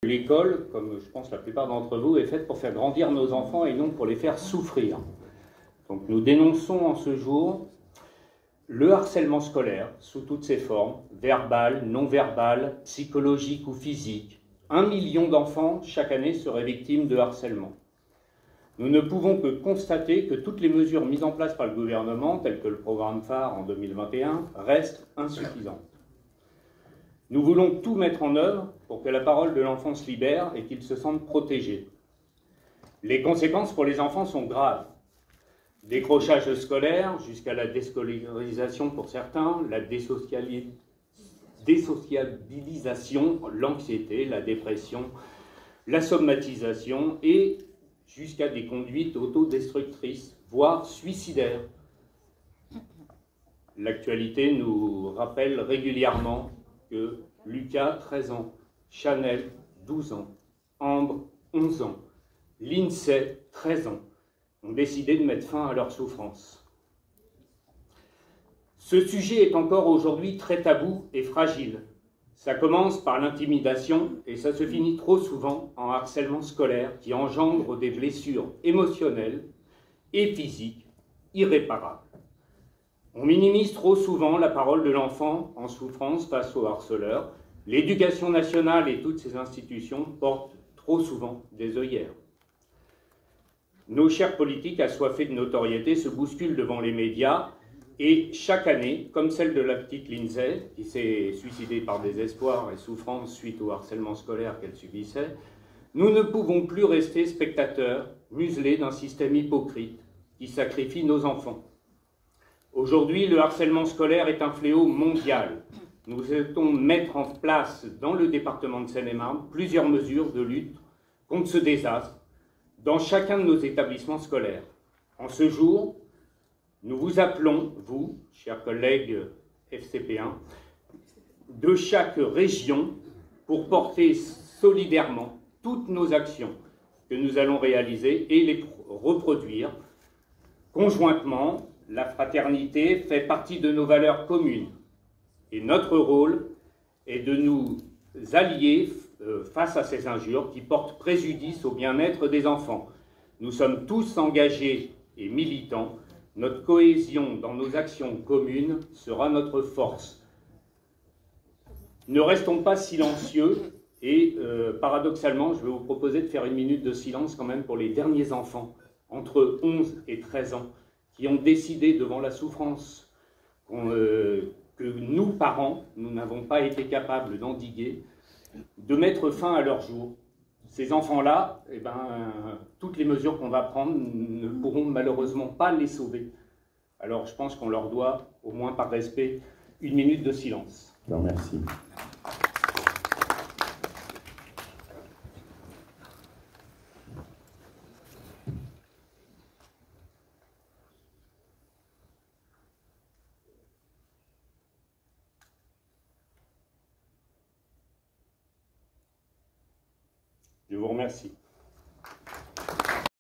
L'école, comme je pense la plupart d'entre vous, est faite pour faire grandir nos enfants et non pour les faire souffrir. Donc nous dénonçons en ce jour le harcèlement scolaire sous toutes ses formes, verbal, non-verbal, psychologique ou physique. 1 million d'enfants chaque année seraient victimes de harcèlement. Nous ne pouvons que constater que toutes les mesures mises en place par le gouvernement, telles que le programme phare en 2021, restent insuffisantes. Nous voulons tout mettre en œuvre pour que la parole de l'enfant se libère et qu'il se sente protégé. Les conséquences pour les enfants sont graves. Décrochage scolaire jusqu'à la déscolarisation pour certains, la désociabilisation, l'anxiété, la dépression, la somatisation et jusqu'à des conduites autodestructrices, voire suicidaires. L'actualité nous rappelle régulièrement que Lucas, 13 ans, Chanel, 12 ans, Ambre, 11 ans, Lindsay, 13 ans, ont décidé de mettre fin à leur souffrance. Ce sujet est encore aujourd'hui très tabou et fragile. Ça commence par l'intimidation et ça se finit trop souvent en harcèlement scolaire qui engendre des blessures émotionnelles et physiques irréparables. On minimise trop souvent la parole de l'enfant en souffrance face au harceleur. L'éducation nationale et toutes ses institutions portent trop souvent des œillères. Nos chers politiques assoiffés de notoriété se bousculent devant les médias et chaque année, comme celle de la petite Lindsay, qui s'est suicidée par désespoir et souffrance suite au harcèlement scolaire qu'elle subissait, nous ne pouvons plus rester spectateurs, muselés d'un système hypocrite qui sacrifie nos enfants. Aujourd'hui, le harcèlement scolaire est un fléau mondial. Nous souhaitons mettre en place dans le département de Seine-et-Marne plusieurs mesures de lutte contre ce désastre dans chacun de nos établissements scolaires. En ce jour, nous vous appelons, vous, chers collègues FCP1, de chaque région pour porter solidairement toutes nos actions que nous allons réaliser et les reproduire conjointement. La fraternité fait partie de nos valeurs communes et notre rôle est de nous allier face à ces injures qui portent préjudice au bien-être des enfants. Nous sommes tous engagés et militants. Notre cohésion dans nos actions communes sera notre force. Ne restons pas silencieux et paradoxalement, je vais vous proposer de faire une minute de silence quand même pour les derniers enfants entre 11 et 13 ans qui ont décidé devant la souffrance que nous, parents, nous n'avons pas été capables d'endiguer, de mettre fin à leur jour. Ces enfants-là, toutes les mesures qu'on va prendre ne pourront malheureusement pas les sauver. Alors je pense qu'on leur doit, au moins par respect, une minute de silence. Non, merci. Je vous remercie.